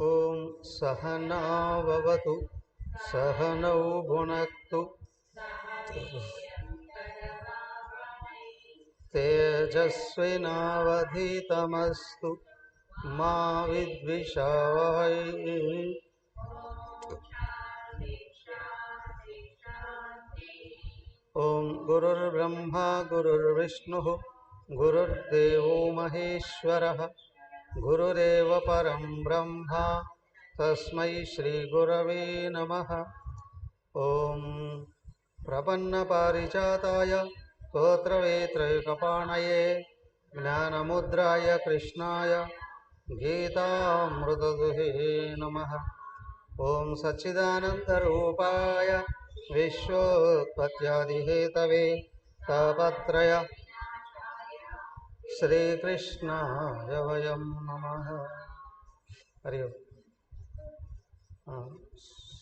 ఓం సహనావవతు సహనౌ భునక్తు తేజస్వినావధీతమస్తు మా విద్విషావహై. ఓం గురుర్బ్రహ్మా గురుర్విష్ణుః గురుర్దేవో మహేశ్వరః గురురేవ పరం బ్రహ్మ తస్మై శ్రీ గురవే నమః. ఓం ప్రపన్నపారిజాతాయ స్తోత్రవేత్రైకపాణయే జ్ఞానముద్రాయ కృష్ణాయ గీతామృతదుహే నమః. ఓం సచ్చిదానందరూపాయ విశ్వోత్పత్యాదిహేతవే తాపత్రయ శ్రీకృష్ణాయ వయం నమః. హరి ఓం.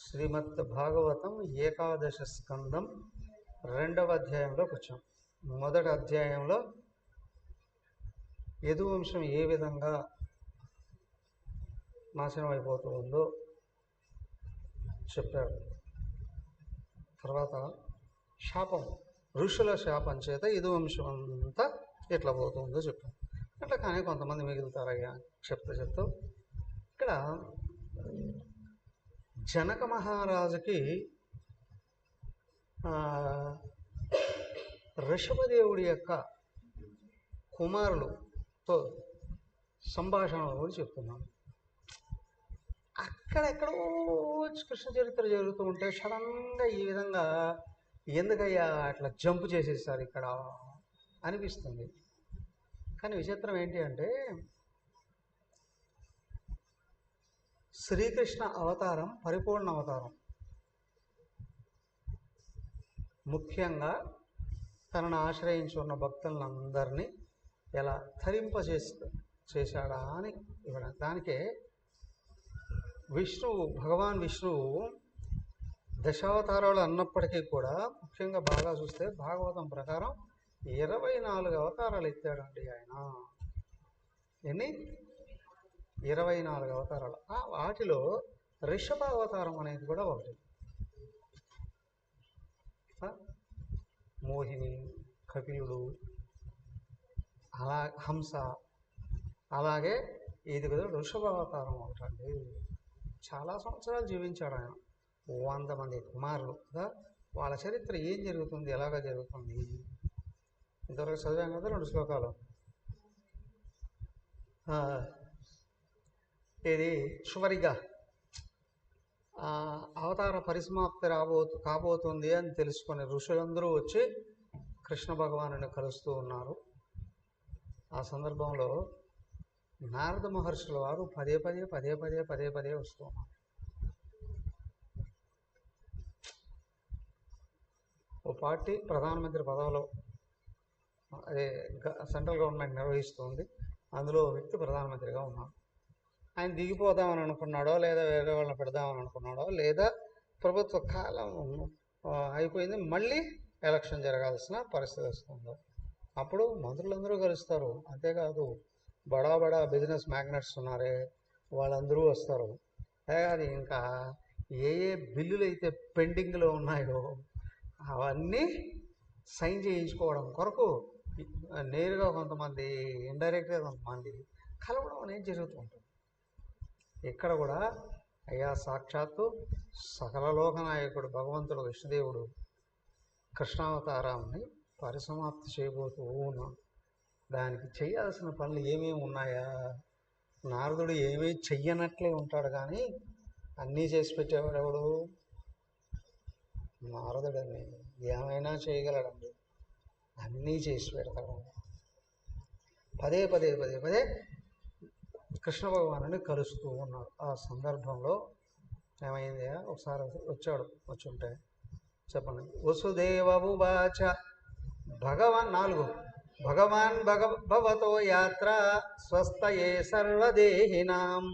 శ్రీమద్ భాగవతం ఏకాదశ స్కందం 2వ అధ్యాయంలోకి వచ్చాం. మొదటి అధ్యాయంలో యదువంశం ఏ విధంగా నాశనం అయిపోతూ ఉందో చెప్పాడు. తర్వాత శాపం, ఋషుల శాపం చేత యదువంశం అంతా ఎట్లా పోతుందో చెప్పాడు. అట్లా కానీ కొంతమంది మిగులుతారయ్యా చెప్తూ ఇక్కడ జనక మహారాజుకి ఋషభదేవుడి యొక్క కుమారులతో సంభాషణలు కూడా చెప్తున్నాను. అక్కడెక్కడో కృష్ణ చరిత్ర జరుగుతూ ఉంటే సడన్గా ఈ విధంగా ఎందుకయ్యా అట్లా జంప్ చేసేసారు ఇక్కడ అనిపిస్తుంది. కానీ విచిత్రం ఏంటి అంటే శ్రీకృష్ణ అవతారం పరిపూర్ణ అవతారం. ముఖ్యంగా తనను ఆశ్రయించి ఉన్న భక్తులందరినీ ఎలా చేశాడా అని ఇవ్వడం. దానికే భగవాన్ విష్ణువు దశావతారాలు అన్నప్పటికీ కూడా ముఖ్యంగా బాగా చూస్తే భాగవతం ప్రకారం 24 అవతారాలు ఎత్తాడండి ఆయన. ఎన్ని? 24 అవతారాలు. వాటిలో రిషభ అవతారం అనేది కూడా ఒకటి. మోహిని, కపిలుడు, అలా హంస, అలాగే ఇది కూడా ఋషభ అవతారం ఒకటండి. చాలా సంవత్సరాలు జీవించాడు ఆయన. 100 మంది కుమారులు కదా. వాళ్ళ చరిత్ర ఏం జరుగుతుంది, ఎలాగ జరుగుతుంది ఇంతవరకు చదివాం కదా 2 శ్లోకాలు. ఇది చివరిగా అవతార పరిసమాప్తి కాబోతుంది అని తెలుసుకొని ఋషులందరూ వచ్చి కృష్ణ భగవానుని కలుస్తూ ఉన్నారు. ఆ సందర్భంలో నారద మహర్షుల వారు పదే పదే వస్తూ ఉన్నారు. ఓ పార్టీ ప్రధానమంత్రి పదవిలో, అదే సెంట్రల్ గవర్నమెంట్ నిర్వహిస్తుంది, అందులో వ్యక్తి ప్రధానమంత్రిగా ఉన్నాడు. ఆయన దిగిపోదామని అనుకున్నాడో, లేదా వేరే వాళ్ళని పెడదామని అనుకున్నాడో, లేదా ప్రభుత్వ కాలం అయిపోయింది, మళ్ళీ ఎలక్షన్ జరగాల్సిన పరిస్థితి వస్తుందో అప్పుడు మంత్రులందరూ కలుస్తారు. అంతేకాదు బడా బిజినెస్ మ్యాగ్నెట్స్ ఉన్నారే వాళ్ళందరూ వస్తారు. అది ఇంకా ఏ బిల్లులు అయితే పెండింగ్లో ఉన్నాయో అవన్నీ సైన్ చేయించుకోవడం కొరకు నేరుగా కొంతమంది, ఇండైరెక్ట్గా కొంతమంది కలవడం అనేది జరుగుతూ ఉంటుంది. ఇక్కడ కూడా అయ్యా సాక్షాత్తు సకల లోకనాయకుడు భగవంతుడు విష్ణుదేవుడు కృష్ణావతారాన్ని పరిసమాప్తి చేయబోతూ ఉన్నాం. దానికి చేయాల్సిన పనులు ఏమేమి ఉన్నాయా? నారదుడు ఏమీ చెయ్యనట్లే ఉంటాడు, కానీ అన్నీ చేసి పెట్టేవాడు ఎవడు? నారదుడని ఏమైనా చేయగలడండి, అన్నీ చేసి పెడతాడండి. పదే పదే పదే పదే కృష్ణ భగవానుని కలుస్తూ ఉన్నాడు. ఆ సందర్భంలో ఏమైంది? ఒకసారి వచ్చి ఉంటే చెప్పండి. వసుదేవమువాచ భగవాన్ 4 భగవాన్ భవతో యాత్ర స్వస్థయే సర్వదేహినాం.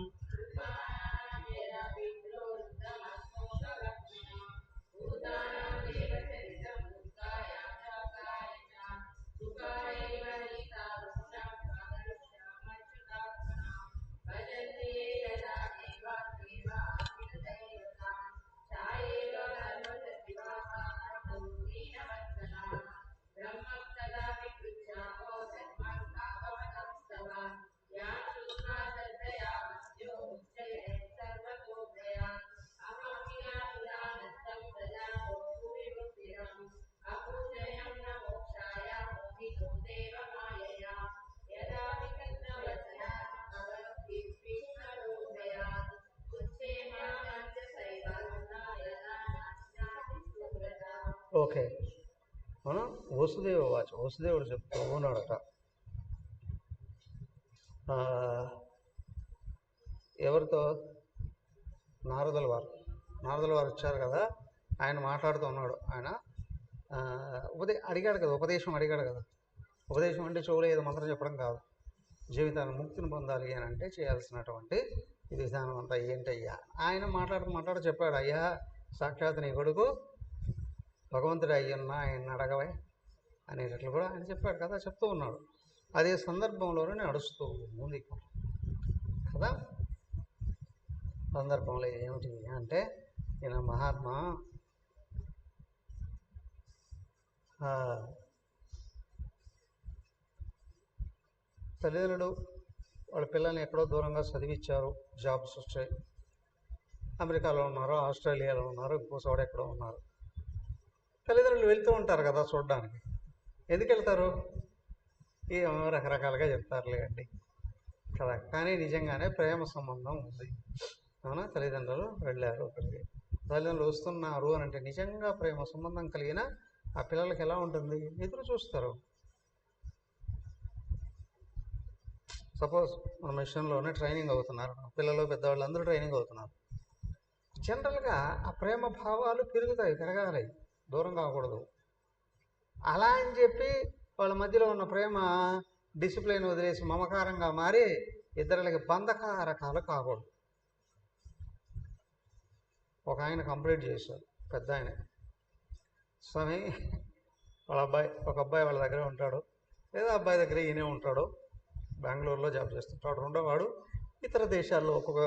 ఓకే, మనం వసుదేవుడు చెప్తూ ఉన్నాడట. ఎవరితో? నారదుల వారు వచ్చారు కదా, ఆయన మాట్లాడుతూ ఉన్నాడు. ఆయన అడిగాడు కదా, ఉపదేశం అడిగాడు కదా. ఉపదేశం అంటే చెవులో ఏదో మంత్రం చెప్పడం కాదు, జీవితాన్ని ముక్తిని పొందాలి అని అంటే చేయాల్సినటువంటి ఇది విధానం అంతా ఏంటయ్యా. ఆయన మాట్లాడుతూ చెప్పాడు, అయ్యా సాక్షాత్ నీ కొడుకు భగవంతుడు అయ్యున్నా ఆయన అడగవే అనేటట్లు కూడా ఆయన చెప్పాడు కదా, చెప్తూ ఉన్నాడు. అదే సందర్భంలోనే నడుస్తూ ఉంది కదా. సందర్భంలో ఏమిటి అంటే, ఈయన మహాత్మా తల్లిదండ్రులు వాళ్ళ పిల్లల్ని ఎక్కడో దూరంగా చదివించారు, జాబ్స్ వచ్చాయి, అమెరికాలో ఉన్నారు, ఆస్ట్రేలియాలో ఉన్నారు, ఇంకో చోట ఎక్కడో ఉన్నారు. తల్లిదండ్రులు వెళ్తూ ఉంటారు కదా చూడడానికి. ఎందుకు వెళ్తారు? ఏమో రకరకాలుగా చెప్తారులే అండి కదా. కానీ నిజంగానే ప్రేమ సంబంధం ఉంది, అవునా? తల్లిదండ్రులు వెళ్ళారు ఒకరికి, తల్లిదండ్రులు వస్తున్నారు అని అంటే నిజంగా ప్రేమ సంబంధం కలిగిన ఆ పిల్లలకి ఎలా ఉంటుంది? ఎదురు చూస్తారు. సపోజ్ మన మిషన్లోనే ట్రైనింగ్ అవుతున్నారు పిల్లలు, పెద్దవాళ్ళు అందరూ ట్రైనింగ్ అవుతున్నారు. జనరల్గా ఆ ప్రేమ భావాలు పెరగాలి, దూరం కాకూడదు. అలా అని చెప్పి వాళ్ళ మధ్యలో ఉన్న ప్రేమ డిసిప్లిన్ వదిలేసి మమకారంగా మారి ఇద్దరికి బంధకారకాలు కాకూడదు. ఒక ఆయన కంప్లీట్ చేశారు, పెద్ద ఆయన. స్వామి ఒక అబ్బాయి వాళ్ళ దగ్గర ఉంటాడు, లేదా అబ్బాయి దగ్గర ఈయనే ఉంటాడు, బెంగళూరులో జాబ్ చేస్తుంటాడు. రెండోవాడు ఇతర దేశాల్లో, ఒక్కొక్క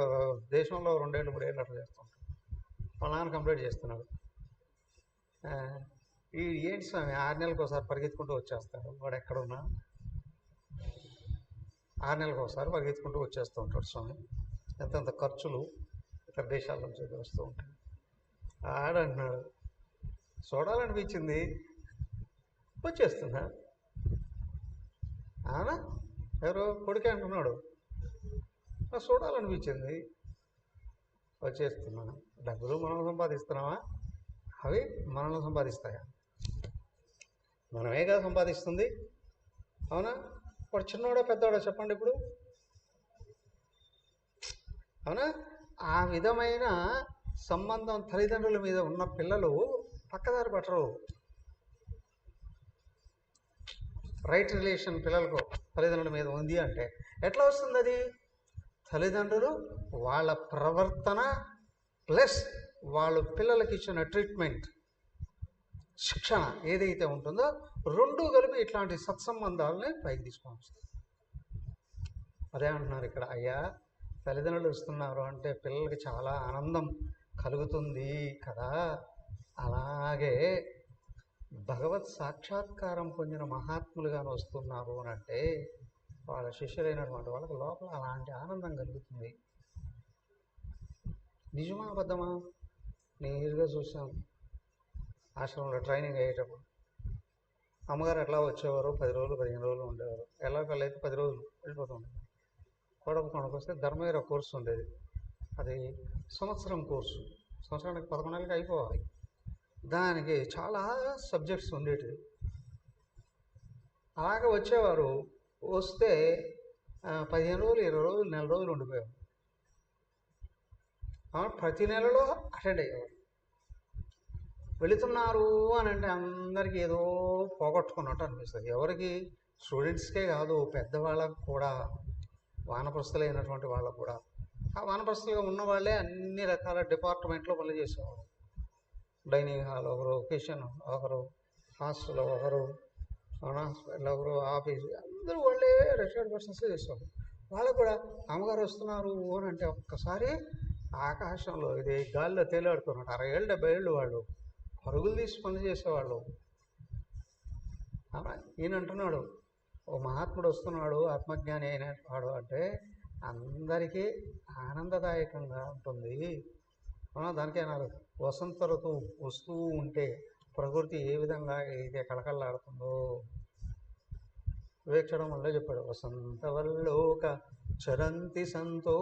దేశంలో 2 ఏళ్ళు 3 ఏళ్ళు అట్లా చేస్తుంటాడు. వాళ్ళ నాన్న కంప్లీట్ చేస్తున్నాడు. ఈ ఏంటి స్వామి 6 నెలలకు ఒకసారి పరిగెత్తుకుంటూ వచ్చేస్తాడు, వాడు ఎక్కడున్నా 6 నెలలకు ఒకసారి పరిగెత్తుకుంటూ వచ్చేస్తూ ఉంటాడు స్వామి. ఎంతెంత ఖర్చులు ఇతర దేశాల నుంచి వస్తూ ఉంటాయి. ఆడంటున్నాడు, చూడాలనిపించింది వచ్చేస్తున్నా. అవునా? ఎవరో కొడుకే అంటున్నాడు, చూడాలనిపించింది వచ్చేస్తున్నాను. డబ్బులు మనం సంపాదిస్తున్నామా? అవి మనల్ని సంపాదిస్తాయా? మనమేగా సంపాదిస్తుంది, అవునా? వాడు చిన్నవాడో పెద్దవాడో చెప్పండి ఇప్పుడు, అవునా? ఆ విధమైన సంబంధం తల్లిదండ్రుల మీద ఉన్న పిల్లలు పక్కదారి పట్టరు. రైట్ రిలేషన్ పిల్లలకు తల్లిదండ్రుల మీద ఉంది అంటే ఎట్లా వస్తుంది? అది తల్లిదండ్రులు వాళ్ళ ప్రవర్తన ప్లస్ వాళ్ళు పిల్లలకి ఇచ్చిన ట్రీట్మెంట్, శిక్షణ ఏదైతే ఉంటుందో రెండూ కలిపి ఇట్లాంటి సత్సంబంధాలని పైకి తీసుకొని వస్తాయి. అదే అంటున్నారు ఇక్కడ, అయ్యా తల్లిదండ్రులు ఇస్తున్నారు అంటే పిల్లలకి చాలా ఆనందం కలుగుతుంది కదా. అలాగే భగవత్ సాక్షాత్కారం పొందిన మహాత్ములుగాను వస్తున్నారు అని అంటే వాళ్ళ శిష్యులైనటువంటి వాళ్ళకి లోపల అలాంటి ఆనందం కలుగుతుంది. నిజమా అబద్ధమా? నేరుగా చూసాం ఆశ్రమంలో ట్రైనింగ్ అయ్యేటప్పుడు. అమ్మగారు ఎట్లా వచ్చేవారు, 10 రోజులు 15 రోజులు ఉండేవారు. ఎలా అయితే 10 రోజులు వెళ్ళిపోతుండేది. కొడకు వస్తే ధర్మవీర కోర్సు ఉండేది, అది సంవత్సరం కోర్సు, సంవత్సరానికి 11 నెలలకి అయిపోవాలి. దానికి చాలా సబ్జెక్ట్స్ ఉండేటివి. అలాగే వచ్చేవారు, వస్తే 15 రోజులు, 20 రోజులు, నెల రోజులు ఉండిపోయారు. ప్రతి నెలలో అటెండ్ అయ్యేవారు. వెళుతున్నారు అని అంటే అందరికీ ఏదో పోగొట్టుకున్నట్టు అనిపిస్తుంది. ఎవరికి? స్టూడెంట్స్కే కాదు, పెద్దవాళ్ళకు కూడా, వానప్రస్థులైనటువంటి వాళ్ళకు కూడా. ఆ వానప్రస్థులుగా ఉన్న వాళ్ళే అన్ని రకాల డిపార్ట్మెంట్లో పనులు చేసేవారు. డైనింగ్ హాల్ ఒకరు, కిచెన్ ఒకరు, హాస్టల్ ఒకరు, హాస్పిటల్ ఒకరు, ఆఫీస్, అందరూ వాళ్ళే రిటైర్డ్ పర్సన్స్ చేసేవారు. వాళ్ళకు కూడా అమ్మగారు వస్తున్నారు అని అంటే ఒక్కసారి ఆకాశంలో ఇది గాలిలో తేలాడుతున్నట్టు 60 ఏళ్ళు 70 ఏళ్ళు వాళ్ళు పరుగులు తీసి పనులు చేసేవాళ్ళు. ఈయన అంటున్నాడు, ఓ మహాత్ముడు వస్తున్నాడు, ఆత్మజ్ఞాని అయిన వాడు అంటే అందరికీ ఆనందదాయకంగా ఉంటుంది. దానికే అన్నారు, వసంత ఋతువు వస్తూ ఉంటే ప్రకృతి ఏ విధంగా అయితే కళకళలాడుతుందో వివేక్షణం వల్ల చెప్పాడు. వసంత వల్లోక చరంతి సంతో.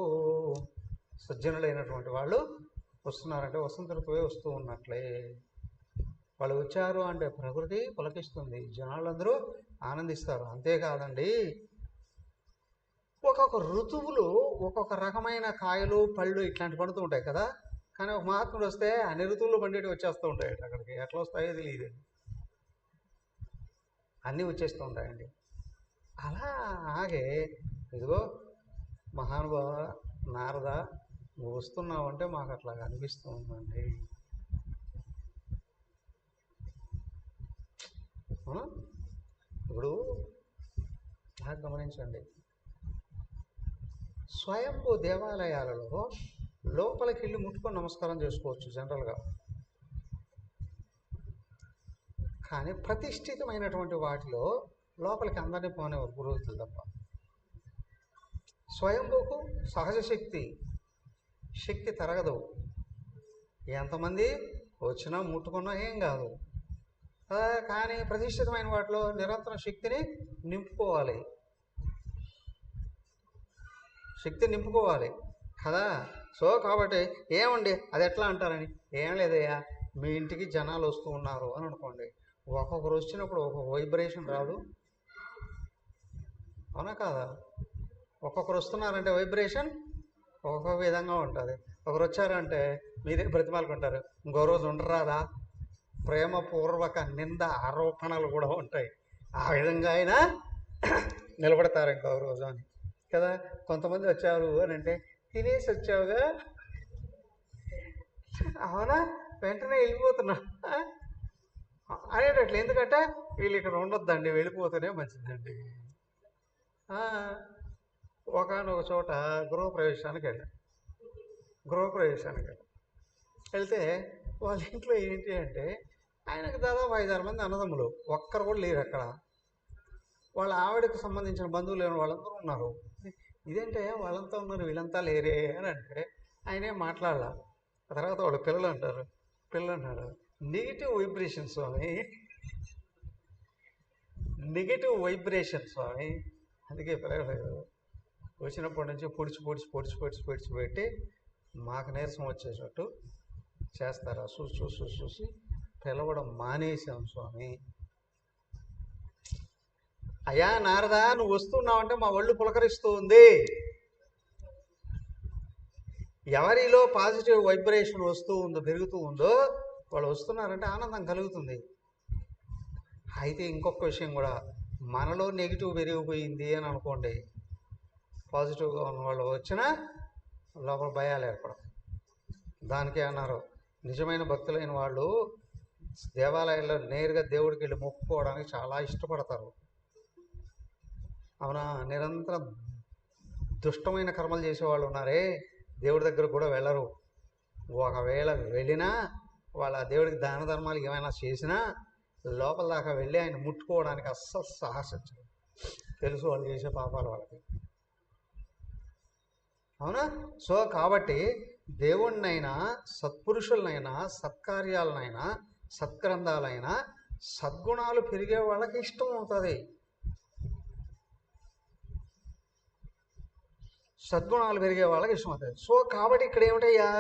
సజ్జనులైనటువంటి వాళ్ళు వస్తున్నారంటే వసంత ఋతువే వస్తూ ఉన్నట్లే. వాళ్ళు వచ్చారు అంటే ప్రకృతి పులకిస్తుంది, జనాలందరూ ఆనందిస్తారు. అంతేకాదండి, ఒక్కొక్క ఋతువులు ఒక్కొక్క రకమైన కాయలు పళ్ళు ఇట్లాంటి పండుతూ ఉంటాయి కదా. కానీ ఒక మహాత్ముడు వస్తే అన్ని ఋతువులు పండేవి వచ్చేస్తూ ఉంటాయి. అక్కడికి ఎట్లా వస్తాయో తెలియదు, అన్నీ వచ్చేస్తూ ఉంటాయండి. అలాగే ఇదిగో మహానుభావ నారద, నువ్వు వస్తున్నావు అంటే మాకు అట్లా అనిపిస్తూ ఉందండి. ఇప్పుడు బాగా గమనించండి, స్వయంభూ దేవాలయాలలో లోపలికి వెళ్ళి ముట్టుకొని నమస్కారం చేసుకోవచ్చు జనరల్గా. కానీ ప్రతిష్ఠితమైనటువంటి వాటిలో లోపలికి అందరినీ పోనేవారు పురోహితులు తప్ప. స్వయంభూకు సహజ శక్తి తరగదు. ఎంతమంది వచ్చినా ముట్టుకున్నా ఏం కాదు. కానీ ప్రతిష్ఠితమైన వాటిలో నిరంతరం శక్తిని నింపుకోవాలి కదా. సో కాబట్టి ఏమండి అది ఎట్లా అంటారని, ఏం లేదయ్యా, మీ ఇంటికి జనాలు వస్తూ ఉన్నారు అని అనుకోండి, ఒక్కొక్కరు వచ్చినప్పుడు ఒక్కొక్క వైబ్రేషన్ రాదు, అవునా కాదా? ఒక్కొక్కరు వస్తున్నారంటే వైబ్రేషన్ ఒక్కొక్క విధంగా ఉంటుంది. ఒకరు వచ్చారంటే మీరే బ్రతిమాలుకుంటారు, ఇంకో రోజు ఉండరాదా, ప్రేమపూర్వక నింద ఆరోపణలు కూడా ఉంటాయి. ఆ విధంగా అయినా నిలబడతారు ఇంకో రోజు అని కదా. కొంతమంది వచ్చారు అని అంటే, తినేసి వచ్చావుగా, అవునా, వెంటనే వెళ్ళిపోతున్నా అనేటట్లు. ఎందుకంటే వీళ్ళు ఇక్కడ ఉండొద్దండి, వెళ్ళిపోతూనే మంచిదండి. ఒకనొక చోట గృహప్రవేశానికి వెళ్తే వాళ్ళ ఇంట్లో ఏంటి అంటే, ఆయనకు దాదాపు 5-6 మంది అన్నదమ్ములు, ఒక్కరు కూడా లేరు అక్కడ. వాళ్ళ ఆవిడకు సంబంధించిన బంధువులు లేని వాళ్ళందరూ ఉన్నారు. ఇదేంటే వాళ్ళంతా ఉన్నారు వీళ్ళంతా లేరే అని అంటే ఆయనే మాట్లాడాల. ఆ తర్వాత వాళ్ళు పిల్లలు అంటారు, నెగిటివ్ వైబ్రేషన్ స్వామి, అందుకే పిల్లలు వచ్చినప్పటి నుంచి పొడిచి పెట్టి మాకు నీరసం వచ్చేటట్టు చేస్తారా, చూసి పిలవడం మానేశాం స్వామి. అయ్యా నారదా, నువ్వు వస్తున్నావంటే మా ఒళ్ళు పులకరిస్తూ ఉంది. ఎవరిలో పాజిటివ్ వైబ్రేషన్ పెరుగుతూ ఉందో వాళ్ళు వస్తున్నారంటే ఆనందం కలుగుతుంది. అయితే ఇంకొక విషయం కూడా, మనలో నెగిటివ్ పెరిగిపోయింది అని అనుకోండి, పాజిటివ్గా ఉన్న వాళ్ళు వచ్చినా లోపల భయాలు ఏర్పడవు. దానికే అన్నారు, నిజమైన భక్తులైన వాళ్ళు దేవాలయాల్లో నేరుగా దేవుడికి వెళ్ళి మొక్కుకోవడానికి చాలా ఇష్టపడతారు. అవునా, నిరంతరం దుష్టమైన కర్మలు చేసేవాళ్ళు ఉన్నారే, దేవుడి దగ్గర కూడా వెళ్ళరు. ఒకవేళ వెళ్ళినా వాళ్ళ దేవుడికి దాన ధర్మాలు ఏమైనా చేసినా లోపల దాకా వెళ్ళి ఆయన ముట్టుకోవడానికి అస్సలు సాహసించరు. తెలుసు వాళ్ళు చేసే పాపాలు వాళ్ళకి. అవునా. సో కాబట్టి దేవుణ్ణైనా, సత్పురుషులనైనా, సత్కార్యాలనైనా, సత్గ్రంథాలైనా సద్గుణాలు పెరిగే వాళ్ళకి ఇష్టం అవుతుంది. సద్గుణాలు పెరిగే వాళ్ళకి ఇష్టం అవుతుంది. సో కాబట్టి ఇక్కడ ఏమిటయ్యా,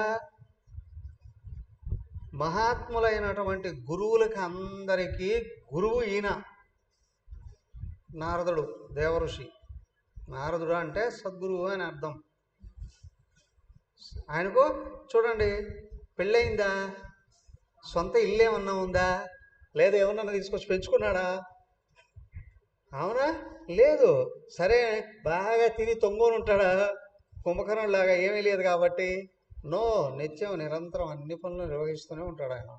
మహాత్ములైనటువంటి గురువులకి అందరికీ గురువు ఈయన నారదుడు, దేవఋషి. నారదుడు అంటే సద్గురువు అని అర్థం. ఆయనకు చూడండి, పెళ్ళయిందా? సొంత ఇల్లు ఏమన్నా ఉందా? లేదా ఏమన్నా తీసుకొచ్చి పెంచుకున్నాడా? అవునా? లేదు. సరే, బాగా తిని తొంగోని ఉంటాడా? కుంభకర్ణుడు లాగా ఏమీ లేదు కాబట్టి నో, నిత్యం నిరంతరం అన్ని పనులు నిర్వహిస్తూనే ఉంటాడు. ఆయన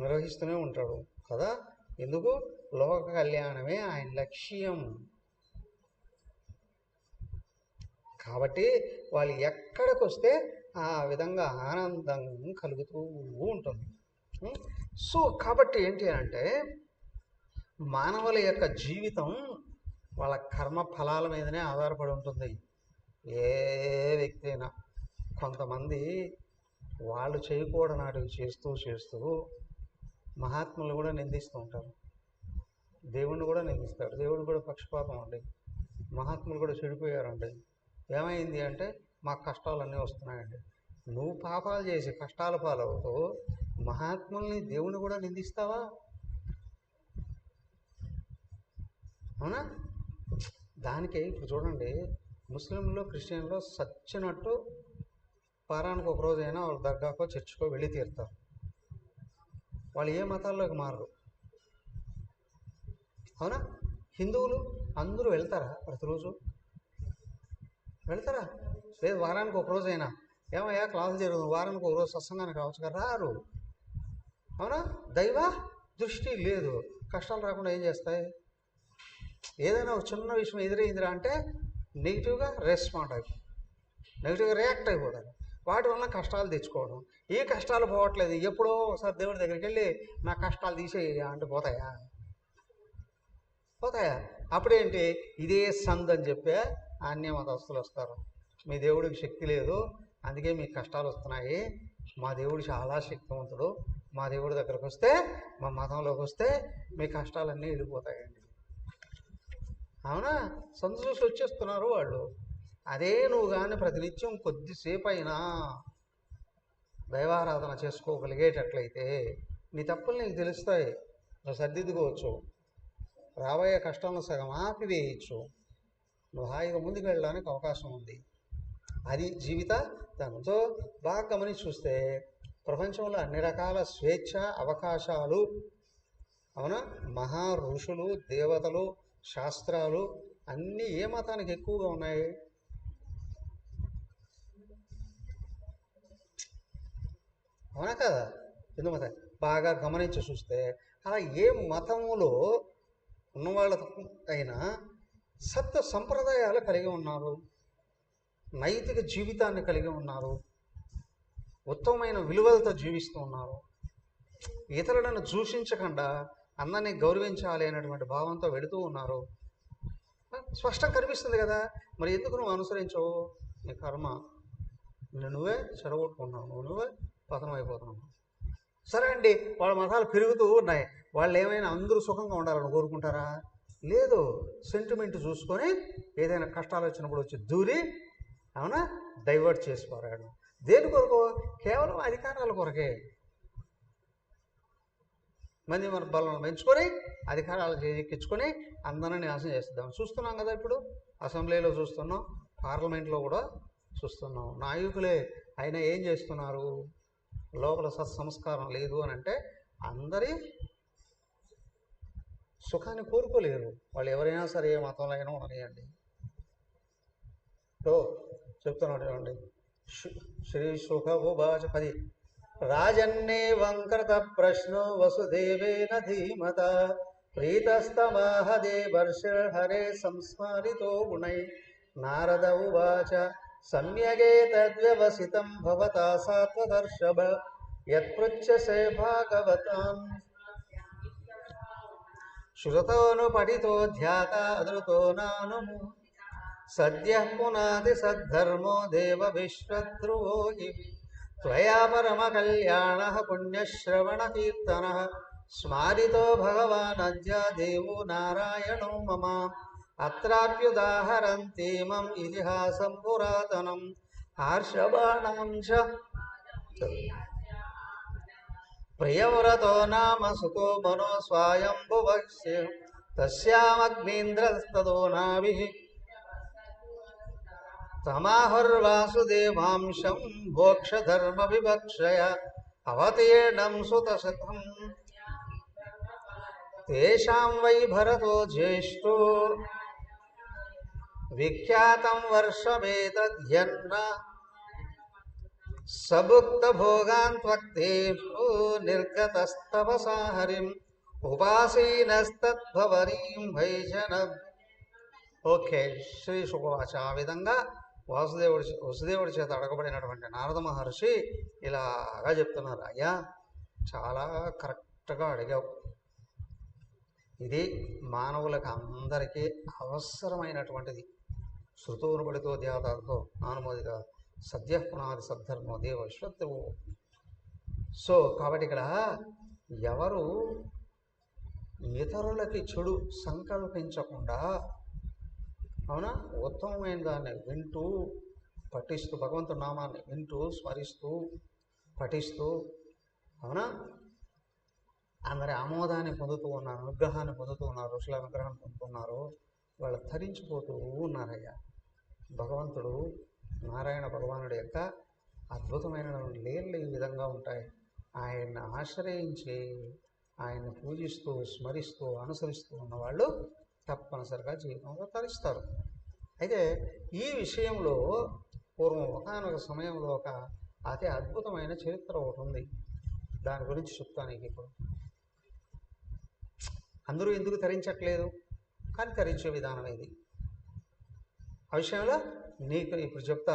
నిర్వహిస్తూనే ఉంటాడు కదా. ఎందుకు? లోక కళ్యాణమే ఆయన లక్ష్యం. కాబట్టి వాళ్ళు ఎక్కడికి వస్తే ఆ విధంగా ఆనందం కలుగుతూ ఉంటుంది. సో కాబట్టి ఏంటి అంటే, మానవుల యొక్క జీవితం వాళ్ళ కర్మ ఫలాల మీదనే ఆధారపడి ఉంటుంది. ఏ వ్యక్తి అయినా కొంతమంది వాళ్ళు చేయకూడని నాటివి చేస్తూ చేస్తూ మహాత్ములు కూడా నిందిస్తూ ఉంటారు. దేవుణ్ణి కూడా నిందిస్తాడు. దేవుడు కూడా పక్షపాతం అండి. మహాత్ములు కూడా చెడిపోయారండి. ఏమైంది అంటే, మాకు కష్టాలన్నీ వస్తున్నాయండి. నువ్వు పాపాలు చేసి కష్టాల పాలవుతూ మహాత్ముల్ని, దేవుణ్ణి కూడా నిందిస్తావా? అవునా? దానికే ఇప్పుడు చూడండి, ముస్లింలు, క్రిస్టియన్లో సచ్చినట్టు వారానికి ఒక రోజైనా వాళ్ళ దర్గాకో చర్చికో వెళ్ళి తీరుతారు. వాళ్ళు ఏ మతాల్లోకి మారరు. అవునా? హిందువులు అందరూ వెళ్తారా? ప్రతిరోజు వెళ్తారా? లేదు, వారానికి ఒక రోజైనా ఏమయ్యా క్లాసులు జరుగుతుంది, వారానికి ఒక రోజు సత్సంగానికి రావచ్చు కదా, రారు. అవునా? దైవ దృష్టి లేదు. కష్టాలు రాకుండా ఏం చేస్తాయి? ఏదైనా ఒక చిన్న విషయం ఎదురైందిరా అంటే నెగిటివ్గా రెస్పాండ్ అయిపోయి, నెగిటివ్గా రియాక్ట్ అయిపోతారు. వాటి వల్ల కష్టాలు తెచ్చుకోవడం. ఈ కష్టాలు పోవట్లేదు, ఎప్పుడో ఒకసారి దేవుడి దగ్గరికి వెళ్ళి నా కష్టాలు తీసేయ అంటే పోతాయా? పోతాయా? అప్పుడేంటి, ఇదే సందని చెప్పే అన్య మతస్థులు వస్తారు. మీ దేవుడికి శక్తి లేదు, అందుకే మీకు కష్టాలు వస్తున్నాయి. మా దేవుడు చాలా శక్తివంతుడు, మా దేవుడి దగ్గరకు వస్తే, మా మతంలోకి వస్తే మీ కష్టాలన్నీ వెళ్ళిపోతాయండి. అవునా? సందు చూసి వచ్చేస్తున్నారు వాళ్ళు. అదే నువ్వు కానీ ప్రతినిత్యం కొద్దిసేపు అయినా దైవారాధన చేసుకోగలిగేటట్లయితే నీ తప్పులు నీకు తెలుస్తాయి, నువ్వు సర్దిద్దుకోవచ్చు, రాబోయే కష్టాలను సగం ఆపివేయచ్చు, నువ్వు హాయిగా ముందుకు వెళ్ళడానికి అవకాశం ఉంది. అది జీవిత దానితో బాగా గమనించి చూస్తే ప్రపంచంలో అన్ని రకాల స్వేచ్ఛ అవకాశాలు, అవునా, మహా ఋషులు, దేవతలు, శాస్త్రాలు అన్నీ ఏ మతానికి ఎక్కువగా ఉన్నాయి? అవునా కదా? హిందూ మతం. బాగా గమనించి చూస్తే అలా ఏ మతములో ఉన్నవాళ్ళ అయినా సత్య సంప్రదాయాలు కలిగి ఉన్నారు, నైతిక జీవితాన్ని కలిగి ఉన్నారు, ఉత్తమమైన విలువలతో జీవిస్తూ ఉన్నారు, ఇతరులను దూషించకుండా అందరినీ గౌరవించాలి అనేటువంటి భావంతో వెళుతూ ఉన్నారు. స్పష్టం కనిపిస్తుంది కదా. మరి ఎందుకు నువ్వు అనుసరించవు? నీ కర్మ, నువ్వే చెడగొట్టుకున్నావు, నువ్వే పతనం అయిపోతున్నావు. సరే అండి, వాళ్ళ మతాలు పెరుగుతూ ఉన్నాయి, వాళ్ళు ఏమైనా అందరూ సుఖంగా ఉండాలని కోరుకుంటారా? లేదు. సెంటిమెంట్ చూసుకొని ఏదైనా కష్టాలు వచ్చినప్పుడు వచ్చి దూరి, అవునా, డైవర్ట్ చేసి పారాడు. దేని కొరకు? కేవలం అధికారాల కొరకే. మంది మన బలం పెంచుకొని అధికారాలు ఎక్కించుకొని అందరినీ నాశనం చేస్తున్నాం. చూస్తున్నాం కదా, ఇప్పుడు అసెంబ్లీలో చూస్తున్నాం, పార్లమెంట్లో కూడా చూస్తున్నాం. నాయకులే అయినా ఏం చేస్తున్నారు? లోపల సత్సంస్కారం లేదు అని అంటే అందరి సుఖాన్ని కోరుకోలేరు వాళ్ళు. ఎవరైనా సరే ఏ మతంలో అయినా ఉండనియండి. చెప్తున్నాడు చూడండి, శ్రీ సుఖ ఉవాచ 10 రాజన్నేవం కృత ప్రశ్నో వసుదేవేన ధీమత ప్రీతస్తమాహ దేవర్షిర్హరే సంస్మరితో గుణై నారద ఉవాచ సమ్యగేతద్వ్యవసితం భవతా సాత్వదర్శభ యత్పృచ్ఛసే భాగవతాం శ్రుతోను పఠితో ధ్యాత అదృతో నానుము సద్యః పునాది సద్ధర్మో దేవ విశ్వధ్రువో హి త్వయా పరమ కళ్యాణః పుణ్యశ్రవణ కీర్తనః స్మారితో భగవానద్య దేవో నారాయణో మమ అత్రాప్యుదాహరంతీమం ఇతిహాసం పురాతనం హర్షబాణాంశ ప్రియవ్రతో నామ సుతో మనో స్వయంభువస్య తస్యామగ్నీంద్రస్తదో నాభిః తమాహుర్వాసుదేవాంశం మోక్షధర్మ వివక్షయ అవతీర్ణం సుతశతం తేషాం వై భరతో జ్యేష్ఠో విఖ్యాతం వర్షమేతద్యన్న సభుక్త భోగాన్ త్వక్తేషు నిర్గతస్తపసా హరిం ఉపాసీనస్తద్భవనీం వైజన. ఓకే, శ్రీ శుభవాచ. ఆ విధంగా వసుదేవుడి చేత అడగబడినటువంటి నారద మహర్షి ఇలాగా చెప్తున్నారు, అయ్యా చాలా కరెక్ట్గా అడిగావు. ఇది మానవులకు అందరికీ అవసరమైనటువంటిది. శృతోనుబడితో ధ్యాతాలతో నానుమోదిత సద్య పునాది సద్ధర్మో దేవ విశ్వత్తువు. సో కాబట్టి ఇక్కడ ఎవరు ఇతరులకి చెడు సంకల్పించకుండా, అవునా, ఉత్తమమైన దాన్ని వింటూ పఠిస్తూ, భగవంతుడి నామాన్ని వింటూ స్మరిస్తూ పఠిస్తూ, అవునా, అందరి ఆమోదాన్ని పొందుతూ ఉన్నారు, అనుగ్రహాన్ని పొందుతూ ఉన్నారు, ఋషుల అనుగ్రహాన్ని పొందుతున్నారు, వాళ్ళు తరించిపోతూ ఉన్నారయ్యా. భగవంతుడు నారాయణ భగవానుడి యొక్క అద్భుతమైన లీలలు ఈ విధంగా ఉంటాయి. ఆయన్ని ఆశ్రయించి ఆయన్ని పూజిస్తూ స్మరిస్తూ అనుసరిస్తూ ఉన్నవాళ్ళు తప్పనిసరిగా జీవితంలో తరిస్తారు. అయితే ఈ విషయంలో పూర్వం ఒకానొక సమయంలో ఒక అతి అద్భుతమైన చరిత్ర ఒకటి ఉంది. దాని గురించి చెప్తాను నీకు ఇప్పుడు. అందరూ ఎందుకు తరించట్లేదు, కానీ తరించే విధానం ఇది. ఆ విషయంలో నీకు ఇప్పుడు చెప్తా.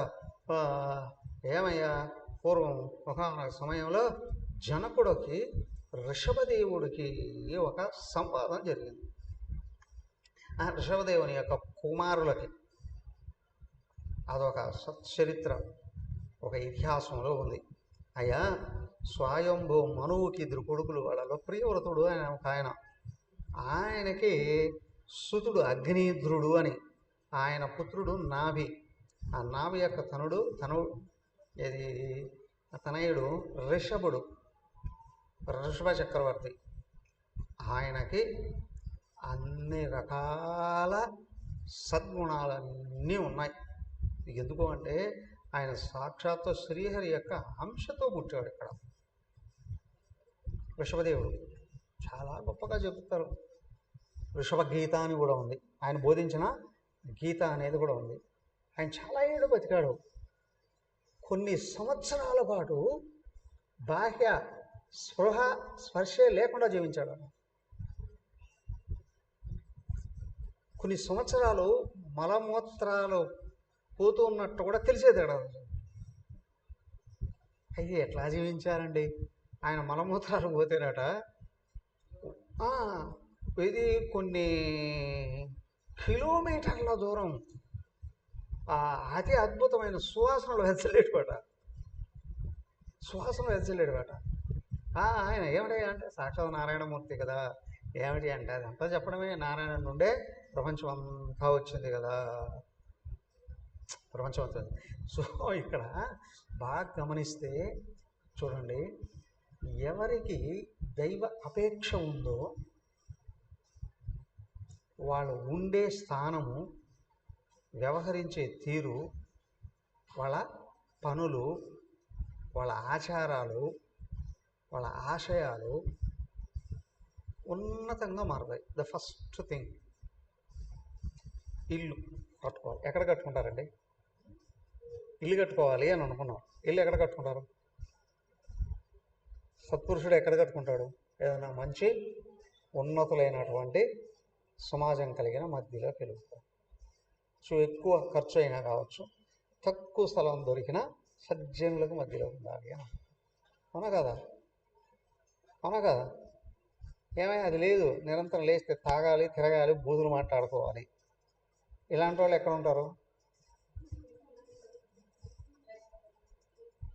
ఏమయ్యా, పూర్వం ఒకానొక సమయంలో జనకుడికి ఋషభదేవుడికి ఒక సంవాదం జరిగింది. ఆ ఋషభదేవుని యొక్క కుమారులకి అదొక సచ్చరిత్ర, ఒక ఇతిహాసంలో ఉంది. అయ్యా, స్వయంభూ మనువుకి ఇద్దరు కొడుకులు, వాళ్ళలో ప్రియవ్రతుడు ఆయన ఒక ఆయనకి సుతుడు అగ్నిధ్రుడు అని, ఆయన పుత్రుడు నాభి. ఆ నాభి యొక్క తనయుడు ఋషభుడు, ఋషభ చక్రవర్తి. ఆయనకి అన్ని రకాల సద్గుణాలన్నీ ఉన్నాయి. ఎందుకు అంటే ఆయన సాక్షాత్తు శ్రీహరి యొక్క అంశతో పుట్టాడు. ఇక్కడ ఋషభదేవుడు చాలా గొప్పగా చెబుతారు. ఋషభ గీత అని కూడా ఉంది, ఆయన బోధించిన గీత అనేది కూడా ఉంది. ఆయన చాలా ఏళ్ళు బతికాడు. కొన్ని సంవత్సరాల పాటు బాహ్య స్పర్శే లేకుండా జీవించాడు. కొన్ని సంవత్సరాలు మలమూత్రాలు పోతూ ఉన్నట్టు కూడా తెలిసేది కదా. అయితే ఎట్లా జీవించారండి? ఆయన మలమూత్రాలు పోతేనట ఇది కొన్ని కిలోమీటర్ల దూరం అతి అద్భుతమైన సువాసనలు వెచ్చలేడుబట. ఆయన ఏమిటి అంటే సాక్షాత్ నారాయణమూర్తి కదా. ఏమిటి అంటే అదంతా చెప్పడమే, నారాయణ నుండే ప్రపంచం అంతా వచ్చింది కదా, ప్రపంచం అంతా. సో ఇక్కడ బాగా గమనిస్తే చూడండి, ఎవరికి దైవ అపేక్ష ఉందో వాళ్ళు ఉండే స్థానము, వ్యవహరించే తీరు, వాళ్ళ పనులు, వాళ్ళ ఆచారాలు, వాళ్ళ ఆశయాలు ఉన్నతంగా మారుతాయి. ద ఫస్ట్ థింగ్, ఇల్లు కట్టుకోవాలి. ఎక్కడ కట్టుకుంటారండి? ఇల్లు కట్టుకోవాలి అని అనుకున్నాం. ఇల్లు ఎక్కడ కట్టుకుంటారు? సత్పురుషుడు ఎక్కడ కట్టుకుంటాడు? ఏదైనా మంచి ఉన్నతులైనటువంటి సమాజం కలిగిన మధ్యలో కలుగుతారు. సో ఎక్కువ ఖర్చు అయినా కావచ్చు, తక్కువ స్థలం దొరికిన సజ్జనులకు మధ్యలో ఉండాలి అని. అవునా కదా? ఏమైనా అది లేదు, నిరంతరం లేస్తే తాగాలి, తిరగాలి, బూదులు మాట్లాడుకోవాలి. ఇలాంటి వాళ్ళు ఎక్కడ ఉంటారు?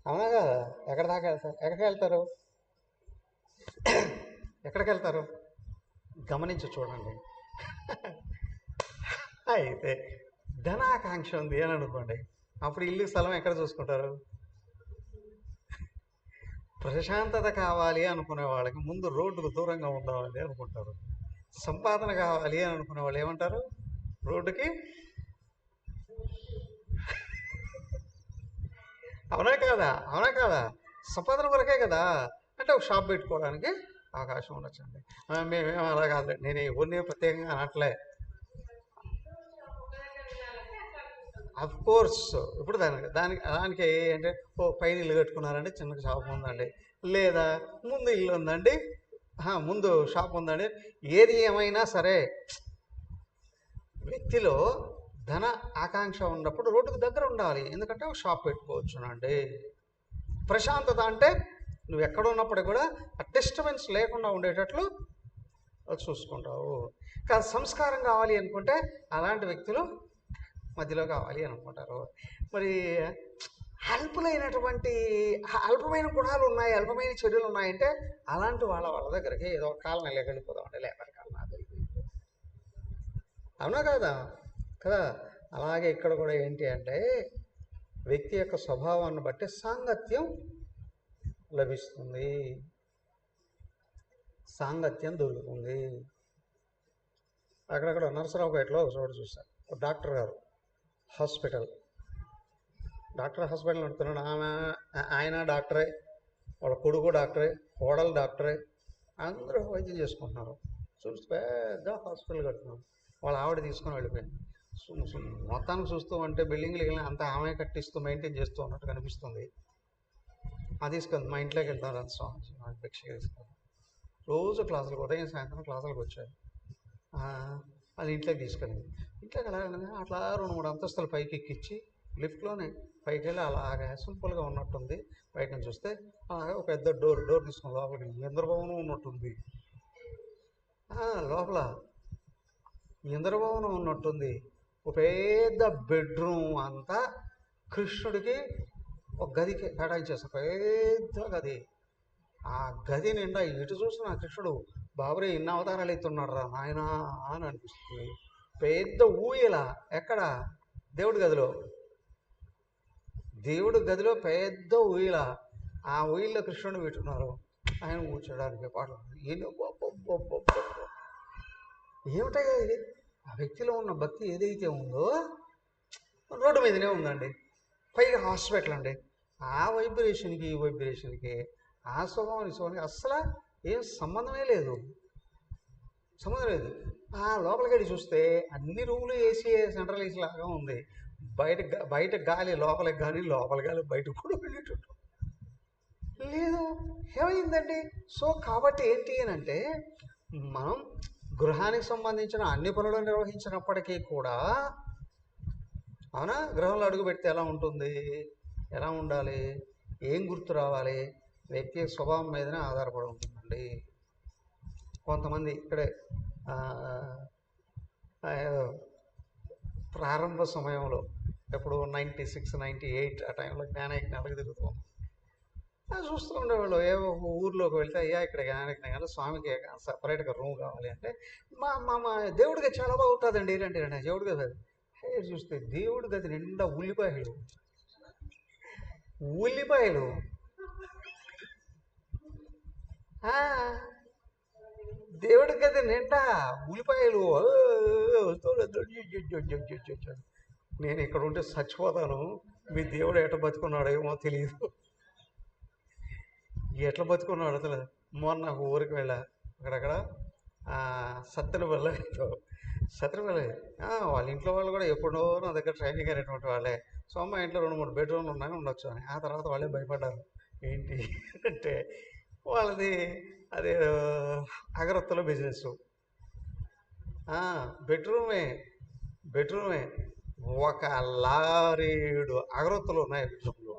అవునా కదా? ఎక్కడికి వెళ్తారు? గమనించి చూడండి. అయితే ధనాకాంక్ష ఉంది అని అనుకోండి, అప్పుడు ఇల్లు స్థలం ఎక్కడ చూసుకుంటారు? ప్రశాంతత కావాలి అనుకునే వాళ్ళకి ముందు రోడ్డుకు దూరంగా ఉండాలి అనుకుంటారు. సంపాదన కావాలి అని అనుకునే వాళ్ళు ఏమంటారు? రోడ్డుకి అవునా కాదా? అవునా కాదా? సంపాదన కొరకే కదా. అంటే ఒక షాప్ పెట్టుకోవడానికి అవకాశం ఉండొచ్చండి. మేమేం అలా కాదు, నేను ఎవరిని ప్రత్యేకంగా అనట్లే. అఫ్ కోర్స్ ఇప్పుడు దానికి అంటే పైన ఇల్లు కట్టుకున్నారండి, చిన్న షాప్ ఉందండి, లేదా ముందు ఇల్లు ఉందండి, ముందు షాప్ ఉందండి, ఏది ఏమైనా సరే వ్యక్తిలో ధన ఆకాంక్ష ఉన్నప్పుడు రోడ్డుకు దగ్గర ఉండాలి. ఎందుకంటే ఒక షాప్ పెట్టుకోవచ్చునండి. ప్రశాంతత అంటే నువ్వు ఎక్కడ ఉన్నప్పటికీ కూడా ఆ డిస్టర్బెన్స్ లేకుండా ఉండేటట్లు చూసుకుంటావు. కానీ సంస్కారం కావాలి అనుకుంటే అలాంటి వ్యక్తులు మధ్యలో కావాలి అనుకుంటారు. మరి అల్పులైనటువంటి అల్పమైన గుణాలు ఉన్నాయి, అల్పమైన చర్యలు ఉన్నాయంటే అలాంటి వాళ్ళ దగ్గరికి ఏదో ఒక కాలం వెళ్ళిపోదామండి, లేబర్ కాలం అవునా కదా కదా. అలాగే ఇక్కడ కూడా ఏంటి అంటే వ్యక్తి యొక్క స్వభావాన్ని బట్టి సాంగత్యం లభిస్తుంది, సాంగత్యం దొరుకుతుంది. అక్కడక్కడ నరసరావుపేటలో ఒక చోటు చూశాను, ఒక డాక్టర్ గారు హాస్పిటల్ నడుపుతున్నాడు. ఆయన డాక్టరే, వాళ్ళ కొడుకు డాక్టరే, కోడలు డాక్టరే, అందరూ వైద్యం చేసుకుంటున్నారు. చూస్తే పెద్ద హాస్పిటల్ కడుతున్నారు. వాళ్ళ ఆవిడ తీసుకొని వెళ్ళిపోయింది. మొత్తానికి చూస్తూ ఉంటే బిల్డింగ్లు అంతా ఆమె కట్టిస్తూ మెయింటైన్ చేస్తూ ఉన్నట్టు కనిపిస్తుంది. అది తీసుకుంది, మా ఇంట్లోకి వెళ్తాను అది స్వామి భిక్షగా తీసుకుంది. రోజు క్లాసులకు ఉదయం సాయంత్రం క్లాసులకు వచ్చాయి. అది ఇంట్లోకి తీసుకెళ్ళింది. ఇంట్లోకి వెళ్ళాలని అట్లా 2-3 అంతస్తులు పైకి ఎక్కించి లిఫ్ట్లోనే పైకి వెళ్ళి అలాగా సింపుల్గా ఉన్నట్టుంది. బయట నుంచి చూస్తే అలాగే ఒక పెద్ద డోర్ తీసుకుని లోపలికి ఇంద్రభవనం ఉన్నట్టుంది. లోపల ఇంద్రభవనం ఉన్నట్టుంది. ఒక పెద్ద బెడ్రూమ్ అంతా కృష్ణుడికి ఒక గదికి కేటాయించేస్తారు, పెద్ద గది. ఆ గది నిండా ఇటు చూసిన కృష్ణుడు బాబురే ఇన్ని అవతారాలు ఎత్తున్నాడు రా నాయన అని అనిపిస్తుంది. పెద్ద ఊయల ఎక్కడ? దేవుడి గదిలో పెద్ద ఊయల. ఆ ఊయల్లో కృష్ణుడు పెట్టున్నారు, ఆయన కూర్చోడానికి పాటలు. ఏమిటయ్యా ఇది? ఆ వ్యక్తిలో ఉన్న భక్తి ఏదైతే ఉందో రోడ్డు మీదనే ఉందండి, పైగా హాస్పిటల్ అండి. ఆ వైబ్రేషన్కి ఈ వైబ్రేషన్కి ఆ స్వభావానికి అస్సలు ఏం సంబంధమే లేదు. లోపలికి వెళ్ళి చూస్తే అన్ని రూములు ఏసీ సెంట్రల్ ఏసీ లాగా ఉంది. బయట గాలి లోపలికి కానీ లోపల గాలి బయటకు కూడా వెళ్ళేటట్టు లేదు. ఏమైందండి? సో కాబట్టి ఏంటి అని అంటే మనం గృహానికి సంబంధించిన అన్ని పనులు నిర్వహించినప్పటికీ కూడా అవునా, గృహంలో అడుగు పెడితే ఎలా ఉంటుంది, ఎలా ఉండాలి, ఏం గుర్తు రావాలి, వ్యక్తి స్వభావం మీదనే ఆధారపడి ఉంటుందండి. కొంతమంది ఇక్కడే ప్రారంభ సమయంలో ఎప్పుడు 96, 98 ఆ టైంలో జ్ఞానయజ్ఞాలకు తిరుగుతాం. చూస్తూ ఉండేవాళ్ళు. ఊర్లోకి వెళ్తే అయ్యా ఇక్కడ జ్ఞానయజ్ఞాలు స్వామికి సపరేట్గా రూమ్ కావాలి అంటే మా దేవుడికి చాలా బాగుంటుందండి ఏంటంటే దేవుడి గది చూస్తే దేవుడి గది నిండా ఉల్లిపాయలు దేవుడి గది నిండా ఉల్లిపాయలు. నేను ఇక్కడ ఉంటే చచ్చిపోతాను, మీ దేవుడు ఎట్లా బతుకున్నాడో ఏమో తెలియదు, ఎట్లా బతుకున్నాడో తెలియదు. మొన్న ఊరికి వెళ్ళా, అక్కడక్కడ సత్తెనపల్లి వాళ్ళ ఇంట్లో వాళ్ళు కూడా ఎప్పుడో నా దగ్గర ట్రైనింగ్ అయినటువంటి వాళ్ళే. సో మా ఇంట్లో 2-3 బెడ్రూమ్లు ఉన్నాయి, ఉండొచ్చు అని. ఆ తర్వాత వాళ్ళే భయపడ్డారు. ఏంటి అంటే వాళ్ళది అదే అగరత్తుల బిజినెస్. బెడ్రూమే ఒక లారీడు అగరత్తులు ఉన్నాయి బెడ్రూమ్లో.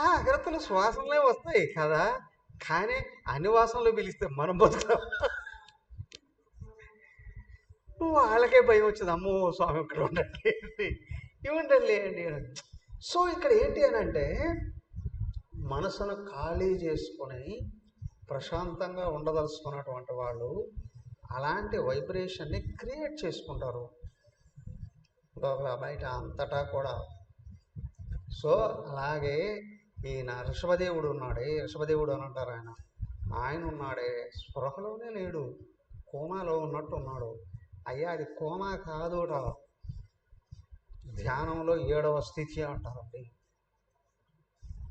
అగరత్తులు శ్వాసంలో వస్తాయి కదా, కానీ అన్ని వాసనలు పిలిస్తే మనం బతుకుతాం. వాళ్ళకే భయం వచ్చింది, అమ్మో స్వామి ఇక్కడ ఉండండి ఇవ్వండి. సో ఇక్కడ ఏంటి అని అంటే మనసును ఖాళీ చేసుకొని ప్రశాంతంగా ఉండదలుచుకున్నటువంటి వాళ్ళు అలాంటి వైబ్రేషన్ని క్రియేట్ చేసుకుంటారు లోపల బయట అంతటా కూడా. సో అలాగే ఈయన ఋషభదేవుడు ఉన్నాడే, ఋషభదేవుడు అని అంటారు ఆయన ఉన్నాడే స్పృహలోనే లేడు, కోమాలో ఉన్నట్టు ఉన్నాడు. అయ్యా అది కోమా కాదుట, ధ్యానంలో 7వ స్థితి అంటారండి.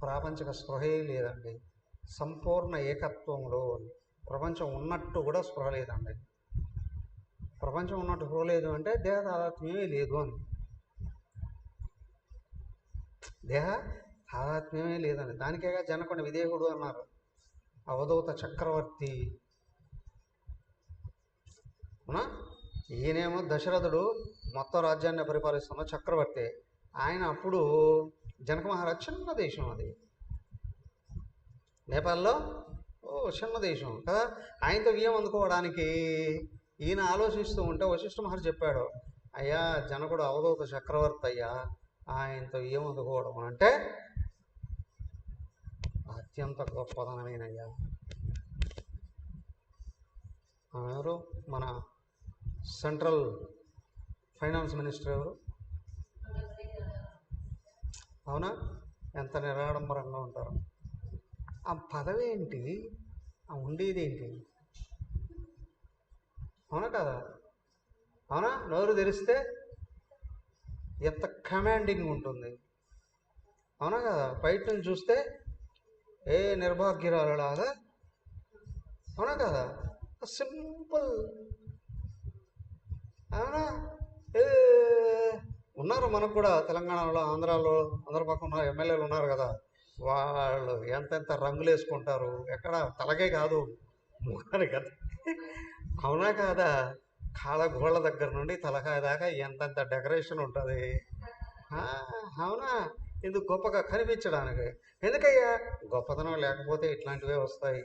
ప్రాపంచిక స్పృహే లేదండి, సంపూర్ణ ఏకత్వంలో. ప్రపంచం ఉన్నట్టు కూడా స్పృహ లేదండి. ప్రపంచం ఉన్నట్టు స్పృహ లేదు అంటే దేహ తాదాత్మ్యమే లేదు అని, దేహ తాదాత్మ్యమే లేదండి. దానికేగా జనకుని విదేహుడు అన్నారు, అవధూత చక్రవర్తి. అవునా? ఈయనేమో దశరథుడు మొత్తం రాజ్యాన్ని పరిపాలిస్తున్న చక్రవర్తి. ఆయన అప్పుడు జనక మహారాజ్ చిన్న దేశం, అది నేపాల్లో చిన్న దేశం కదా. ఆయనతో వియ్యం అందుకోవడానికి ఈయన ఆలోచిస్తూ ఉంటే వశిష్ఠ మహర్షి చెప్పాడు, అయ్యా జనకుడు అవధూత చక్రవర్తి అయ్యా, ఆయనతో వియ్యం అందుకోవడం అంటే అత్యంత గొప్పదనమేనయ్యా. ఎవరు మన సెంట్రల్ ఫైనాన్స్ మినిస్టర్ ఎవరు? అవునా? ఎంత నిరాడంబరంగా ఉంటారు. ఆ పదవి ఏంటి, ఆ ఉండేదేంటి? అవునా కదా? అవునా? నోరు తెరిస్తే ఎంత కమాండింగ్ ఉంటుంది. అవునా కదా? బయట నుంచి చూస్తే ఏ నిర్భాగ్యురాలులాగా. అవునా కదా? సింపుల్. అవునా? ఏ ఉన్నారు మనకు కూడా తెలంగాణలో, ఆంధ్రాలో, ఆంధ్ర పక్కన ఉన్న ఎమ్మెల్యేలు ఉన్నారు కదా, వాళ్ళు ఎంతెంత రంగులు వేసుకుంటారు, ఎక్కడ తలకే కాదు ముఖానికి కదా. అవునా కాదా? కాళ్ళ గోళ్ళ దగ్గర నుండి తలకాయ దాకా ఎంతెంత డెకరేషన్ ఉంటుంది. అవునా? ఇది గొప్పగా కనిపించడానికి. ఎందుకయ్యా? గొప్పతనం లేకపోతే ఇట్లాంటివే వస్తాయి.